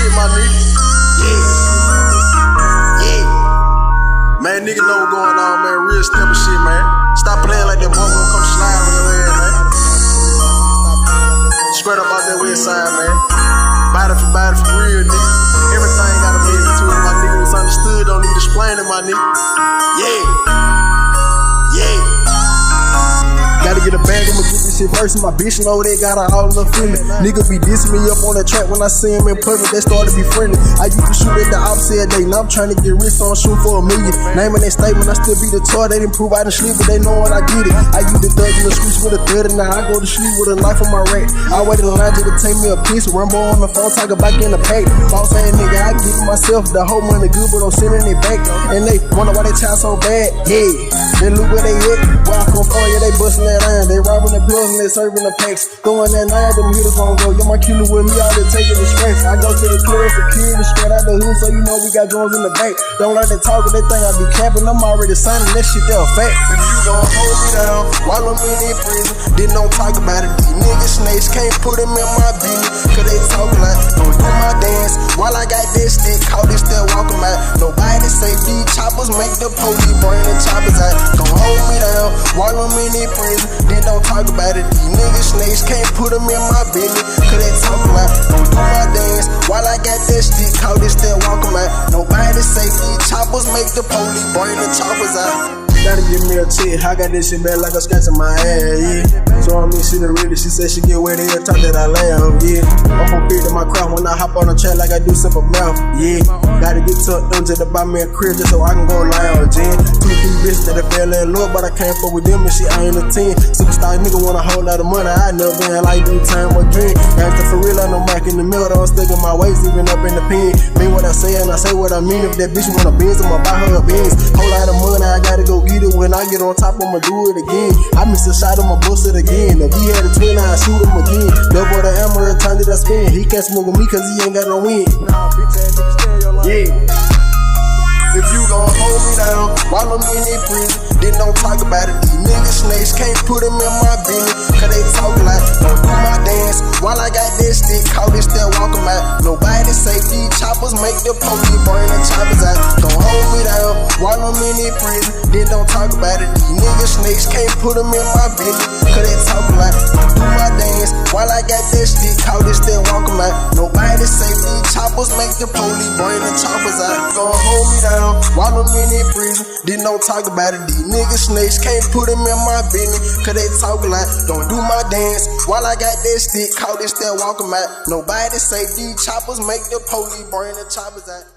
shit, my nigga. Yeah. Man, nigga know what's going on, man. Real step shit, man. Stop playing like that boy gonna come slide on your ass, man. Straight up out that west side, man. Body for real, nigga. Everything got a meaning to it, my nigga. It's understood, don't need explaining, my nigga. Yeah. Gotta get a bag, I'ma get this shit first. My bitch know they got her all in the feeling. Nigga be dissing me up on the track when I see him in public, they start to be friendly. I used to shoot at the opposite day, now I'm trying to get rich, so I'm shooting for $1 million. Naming that statement, I still be the toy. They didn't prove I didn't sleep, but they know when I get it. I used to thug in the streets with a third, and now I go to sleep with a knife on my rack. I waited in line just to take me a piece, Rumble on the phone, talking back in the pack. Boss ass nigga, I give myself the whole money good, but I'm sending it back. And they wonder why they try so bad, yeah. Then look where they at, where I come from, yeah, they bustin' that iron. They robbing the pills and they serving the packs. Throwing that nine, them hitters gon' go. You're my killer with me, all they taking the strength. I go to the club, security straight out the hood, so you know we got drones in the back. Don't let them talk, they think I be capping. I'm already signing that shit, they're a fact. If you gon' hold me down while I'm in prison, then don't talk about it. These niggas snakes can't put them in my business, cause they talk like, don't do my dance while I got this stick. Call this still walking out. Nobody say these choppers make the police bring the choppers out. Gon' hold me down while I'm in prison, then don't talk about it. These niggas snakes can't put them in my business, cause they talk like, don't do my dance while I got that stick. Call this still walking out. Nobody say these choppers make the police bring the choppers out. Gotta give me a check, I got this shit back like a scratch in my ass, yeah. So I mean, she done read it, she said she get wet in here, talk that I laugh, yeah. I'm gon' feed to my craft when I hop on the track like I do simple mouth, yeah. Gotta get tucked them just to buy me a crib just so I can go lounge, yeah. 2, 3 bitches that fell in love, but I can't fuck with them and she ain't a 10. Superstar nigga want a whole lot of money, I never been like do time again. Gangsta for real, I know back in the middle, I'm sticking my waist even up in the pen. Mean what I say and I say what I mean. If that bitch want a Benz, I'ma buy her a Benz. Whole lot of money, I gotta go get it. When I get on top, I'ma do it again. I missed a shot, I'ma bust it again. If he had a twin, I'd shoot him again. Double the ammo, the time that I spend. He can't smoke with me cause he ain't got no win. Yeah. If you gon' hold me down while I'm in prison, then don't talk about it. These niggas snakes can't put them in my business, cause they talk like, don't do my dance while I got this stick. Call this still walking out. Nobody say these choppers make the police bring the choppers out. Don't hold me down while I'm in prison, then don't talk about it. These niggas snakes can't put them in my business, cause they talk like, don't do my dance while I got this stick. Call this still walking out. Nobody say these choppers make the police bring the choppers out. Gon' hold me down while I'm in prison, then don't talk about it. These niggas snakes can't put them in my business, cause they talk like, don't do my dance while I got that stick. Call this still walking out. Nobody say these choppers make the police bring the choppers out.